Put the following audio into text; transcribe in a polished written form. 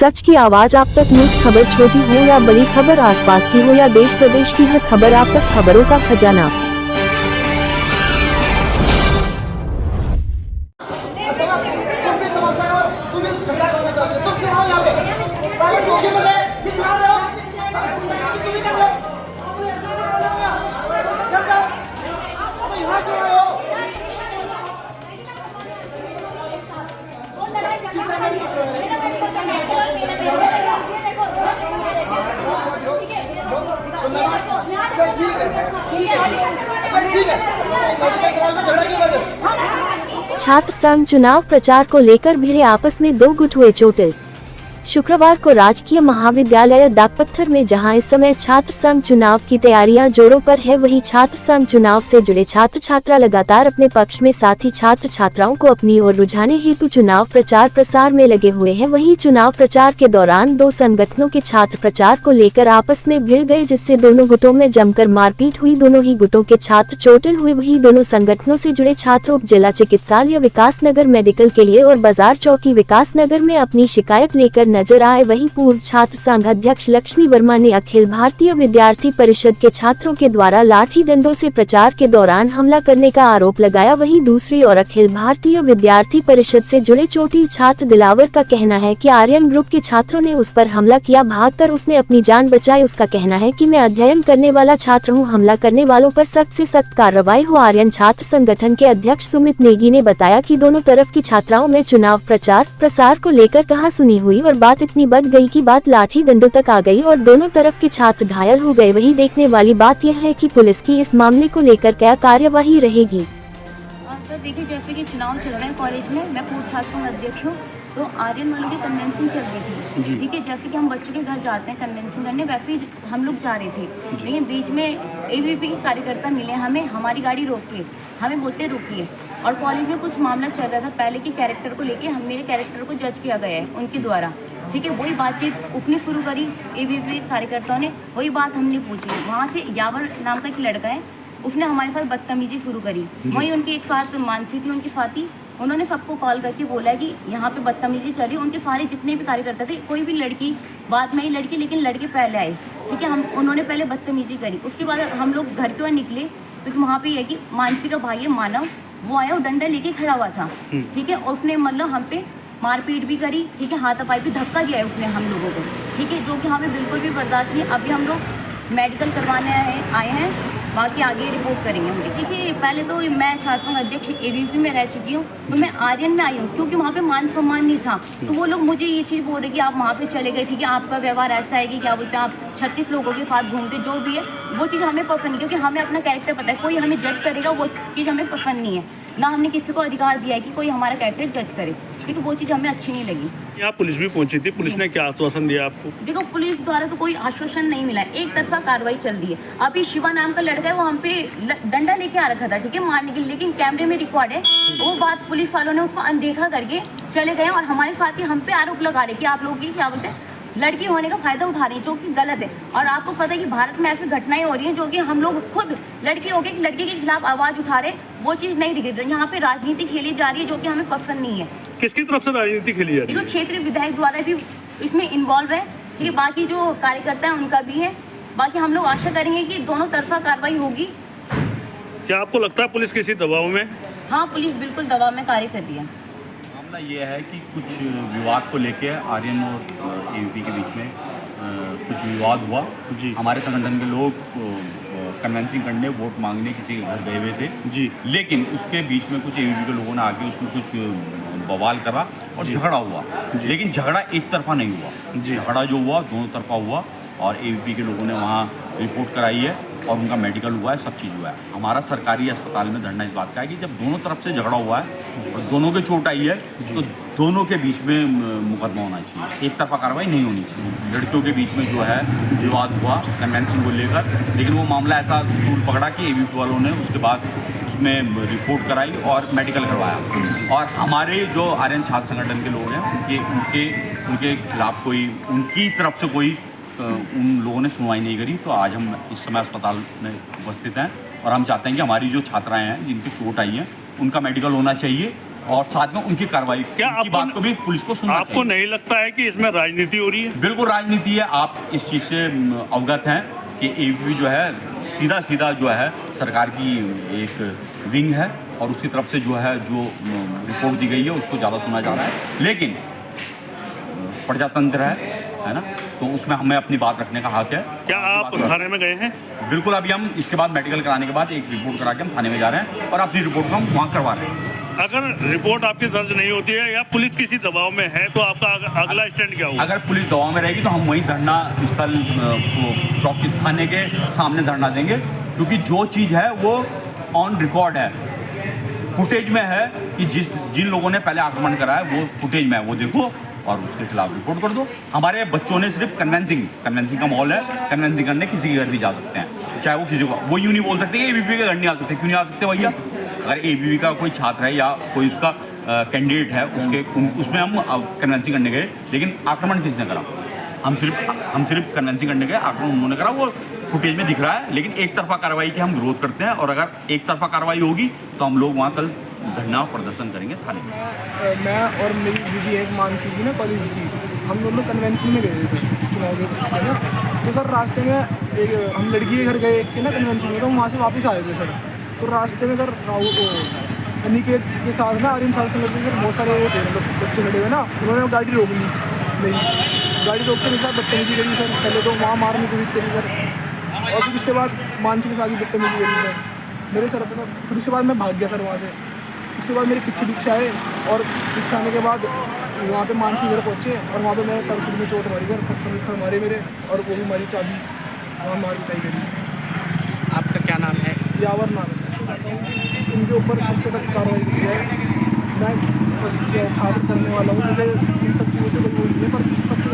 सच की आवाज आप तक। न्यूज खबर छोटी हो या बड़ी खबर, आसपास की हो या देश प्रदेश की, हर खबर आप तक। खबरों का खजाना। छात्र संघ चुनाव प्रचार को लेकर भिड़े, आपस में दो गुट हुए चोटिल। शुक्रवार को राजकीय महाविद्यालय डाकपत्थर में जहां इस समय छात्र संघ चुनाव की तैयारियां जोरों पर है, वहीं छात्र संघ चुनाव से जुड़े छात्र छात्रा लगातार अपने पक्ष में साथी छात्र छात्राओं को अपनी ओर रुझाने हेतु चुनाव प्रचार प्रसार में लगे हुए हैं। वहीं चुनाव प्रचार के दौरान दो संगठनों के छात्र प्रचार को लेकर आपस में भिड़ गए, जिससे दोनों गुटों में जमकर मारपीट हुई। दोनों ही गुटों के छात्र चोटिल हुए। वहीं दोनों संगठनों से जुड़े छात्र उप जिला चिकित्सालय विकासनगर मेडिकल के लिए और बाजार चौकी विकासनगर में अपनी शिकायत लेकर नजर आए। वहीं पूर्व छात्र संघ अध्यक्ष लक्ष्मी वर्मा ने अखिल भारतीय विद्यार्थी परिषद के छात्रों के द्वारा लाठी डंडों से प्रचार के दौरान हमला करने का आरोप लगाया। वहीं दूसरी ओर अखिल भारतीय विद्यार्थी परिषद से जुड़े चोटिल छात्र दिलावर का कहना है कि आर्यन ग्रुप के छात्रों ने उस पर हमला किया, भागकर उसने अपनी जान बचाई। उसका कहना है कि मैं अध्ययन करने वाला छात्र हूं, हमला करने वालों पर सख्त से सख्त कार्रवाई हो। आर्यन छात्र संगठन के अध्यक्ष सुमित नेगी ने बताया कि दोनों तरफ की छात्राओं में चुनाव प्रचार प्रसार को लेकर कहासुनी हुई और बात इतनी बढ़ गई कि बात लाठी डंडों तक आ गई और दोनों तरफ के छात्र घायल हो गए। वहीं देखने वाली बात यह है कि पुलिस की इस मामले को लेकर क्या कार्यवाही रहेगी। सर देखिए, जैसे कि चुनाव चल रहे हैं कॉलेज में, मैं पूर्व छात्र संघ अध्यक्ष हूँ, तो आर्यन वालों की कन्वेंशन चल रही थी। ठीक है, जैसे कि हम बच्चों के घर जाते हैं कन्वेंशन करने, वैसे ही हम लोग जा रहे थे। लेकिन बीच में एबीवीपी के कार्यकर्ता मिले हमें, हमारी गाड़ी रोक के हमें बोलते रुकिए। और कॉलेज में कुछ मामला चल रहा था पहले के कैरेक्टर को लेके, हम मेरे कैरेक्टर को जज किया गया है उनके द्वारा। ठीक है, वही बातचीत उसने शुरू करी एबीवीपी कार्यकर्ताओं ने, वही बात हमने पूछी। वहाँ से यावर नाम का एक लड़का है, उसने हमारे साथ बदतमीजी शुरू करी। वहीं उनकी एक साथ मानसी थी, उनकी साथी, उन्होंने सबको कॉल करके बोला कि यहाँ पे बदतमीजी चली। उनके सारे जितने भी कार्यकर्ता थे, कोई भी लड़की, बाद में ही लड़की, लेकिन लड़के पहले आए। ठीक है, उन्होंने पहले बदतमीजी करी। उसके बाद हम लोग घर की ओर निकले, क्योंकि वहाँ पे है कि मानसी का भाई है मानव, वो आया और डंडा लेके खड़ा हुआ था। ठीक है, और उसने मतलब हम पे मारपीट भी करी। ठीक है, हाथापाई भी, धक्का दिया है उसने हम लोगों को। ठीक है, जो कि हमें बिल्कुल भी बर्दाश्त नहीं। अभी हम लोग मेडिकल करवाने आए हैं, बाकी आगे रिपोर्ट करेंगे हम। ठीक है, पहले तो मैं छात्र संघ अध्यक्ष एबीवीपी में रह चुकी हूँ, तो मैं आर्यन में आई हूँ क्योंकि वहाँ पे मान सम्मान नहीं था। तो वो लोग मुझे ये चीज़ बोल रहे कि आप वहाँ पे चले गए, ठीक है, आपका व्यवहार ऐसा है कि क्या बोलते हैं, आप 36 लोगों के साथ घूमते, जो भी है वो चीज़ हमें पसंद नहीं, क्योंकि हमें अपना कैरेक्टर पता है। कोई हमें जज करेगा, वो चीज़ हमें पसंद नहीं है। ना हमने किसी को अधिकार दिया है कि कोई हमारा कैरेक्टर जज करे, क्योंकि वो चीज़ हमें अच्छी नहीं लगी। यहाँ पुलिस भी पहुंची थी, पुलिस ने क्या आश्वासन दिया आपको? देखो, पुलिस द्वारा तो कोई आश्वासन नहीं मिला है, एक तरफा कार्रवाई चल रही है। अभी शिवा नाम का लड़का है, वो हम पे डंडा लेके आ रखा था, ठीक है, मारने के लिए, लेकिन कैमरे में रिकॉर्ड है। वो बात पुलिस वालों ने उसको अनदेखा करके चले गए और हमारे साथ ही हम पे आरोप लगा रहे कि आप लोग की क्या बोलते हैं, लड़की होने का फायदा उठा रही है, जो कि गलत है। और आपको पता है कि भारत में ऐसी घटनाएं हो रही हैं जो कि हम लोग खुद लड़की होकर लड़की के खिलाफ आवाज़ उठा रहे, वो चीज़ नहीं दिख रही। यहाँ पे राजनीति खेली जा रही है, जो कि हमें पसंद नहीं है। किसकी तरफ से राजनीति खेली जा रही है? क्षेत्रीय विधायक द्वारा भी इसमें इन्वॉल्व है। ठीक है, बाकी जो कार्यकर्ता है उनका भी है। बाकी हम लोग आशा करेंगे कि दोनों तरफा कार्रवाई होगी। क्या आपको लगता है पुलिस किसी दबाव में? हाँ, पुलिस बिल्कुल दबाव में कार्य कर रही है। मामला ये है कि कुछ विवाद को लेके आर्यन और एबीवीपी के बीच में कुछ विवाद हुआ जी। हमारे संगठन के लोग कन्वेंसिंग करने, वोट मांगने किसी के घर गए हुए थे जी, लेकिन उसके बीच में कुछ एबीवीपी के लोगों ने आके उसमें कुछ बवाल करा और झगड़ा हुआ। लेकिन झगड़ा एक तरफा नहीं हुआ, झगड़ा जो हुआ दोनों तरफा हुआ और एबीवीपी के लोगों ने वहाँ रिपोर्ट कराई है और उनका मेडिकल हुआ है, सब चीज़ हुआ है। हमारा सरकारी अस्पताल में धरना इस बात का है कि जब दोनों तरफ से झगड़ा हुआ है और दोनों के चोट आई है, तो दोनों के बीच में मुकदमा होना चाहिए, एक तरफा कार्रवाई नहीं होनी चाहिए। लड़कियों के बीच में जो है विवाद हुआ कन्वेंशन को लेकर, लेकिन वो मामला ऐसा तूल पकड़ा कि एबीवीपी वालों ने उसके बाद उसमें रिपोर्ट कराई और मेडिकल करवाया। और हमारे जो आर्यन छात्र संगठन के लोग हैं उनके खिलाफ कोई, उनकी तरफ से कोई उन लोगों ने सुनवाई नहीं करी। तो आज हम इस समय अस्पताल में उपस्थित हैं और हम चाहते हैं कि हमारी जो छात्राएं हैं जिनकी चोट आई है उनका मेडिकल होना चाहिए और साथ में उनकी कार्रवाई, क्या उनकी आपको- बात को भी पुलिस को सुनना आपको चाहिए। नहीं लगता है कि इसमें राजनीति हो रही है? बिल्कुल राजनीति है। आप इस चीज़ से अवगत हैं कि एबीवीपी जो है सीधा जो है सरकार की एक विंग है और उसकी तरफ से जो है जो रिपोर्ट दी गई है उसको ज़्यादा सुना जा रहा है। लेकिन प्रजातंत्र है ना, तो उसमें हमें अपनी बात रखने का हक है। क्या आप थाने में गए हैं? बिल्कुल, अभी हम इसके बाद मेडिकल कराने के बाद एक रिपोर्ट करा के हम थाने में जा रहे हैं और अपनी रिपोर्ट को हम वहाँ करवा रहे हैं। अगर रिपोर्ट आपकी दर्ज नहीं होती है या पुलिस किसी दबाव में है तो आपका अगला स्टैंड क्या होगा? अगर पुलिस दबाव में रहेगी तो हम वहीं धरना स्थल चौकी थाने के सामने धरना देंगे, क्योंकि जो चीज़ है वो ऑन रिकॉर्ड है, फुटेज में है कि जिन लोगों ने पहले आक्रमण करा है वो फुटेज में है, वो देखो और उसके खिलाफ रिपोर्ट कर दो। हमारे बच्चों ने सिर्फ कन्वेंसिंग का माहौल है, कन्वेंसिंग करने किसी के घर भी जा सकते हैं, चाहे वो किसी को, वो यूँ नहीं बोल सकते कि एबीवीपी के घर नहीं आ सकते। क्यों नहीं आ सकते भैया? अगर एबीवीपी का कोई छात्र है या कोई उसका कैंडिडेट है उसमें हम कन्वेंसिंग करने गए, लेकिन आक्रमण किसने करा? हम सिर्फ कन्वेंसिंग करने गए, आक्रमण उन्होंने करा, वो फुटेज में दिख रहा है। लेकिन एक तरफा कार्रवाई की हम विरोध करते हैं और अगर एक तरफा कार्रवाई होगी तो हम लोग वहाँ कल धरना प्रदर्शन करेंगे थाने में। मैं और मेरी दीदी एक मानसी थी ना कॉलेज की, हम दोनों कन्वेंशन में गए थे चुनाव के उससे ना। तो सर रास्ते में हम लड़की के घर गए थे ना कन्वेंशन में, तो हम वहाँ से वापस आए थे सर। तो रास्ते में सर अनिकेत के साथ ना आर्यन साल से बहुत सारे वो थे मतलब बच्चे खड़े हुए ना, उन्होंने गाड़ी रोक ली, नहीं गाड़ी रोकते मेरे साथ बदतमीजी करी सर। पहले तो वहाँ मारने की कोशिश करी सर और फिर उसके बाद मानसी के साथ ही बदतमीजी करी सर मेरे सर पे सर। फिर उसके बाद मैं भाग गया सर वहाँ से। उसके बाद मेरे पीछे आए और पीछे आने के बाद वहाँ पे मानसी घर पहुँचे और वहाँ पे मेरे सर फिर में चोट मारी कर, पत्थर मारे मेरे, और वो भी मारी चाबी, वहाँ मार पिटाई करी। आपका क्या नाम है? यावर नाम है सर। उनके ऊपर सबसे सख्त कार्रवाई की जाए। मैं छात्र करने वाला हूँ, मुझे इन सब चीज़ों से कोई वो नहीं है, पर सबसे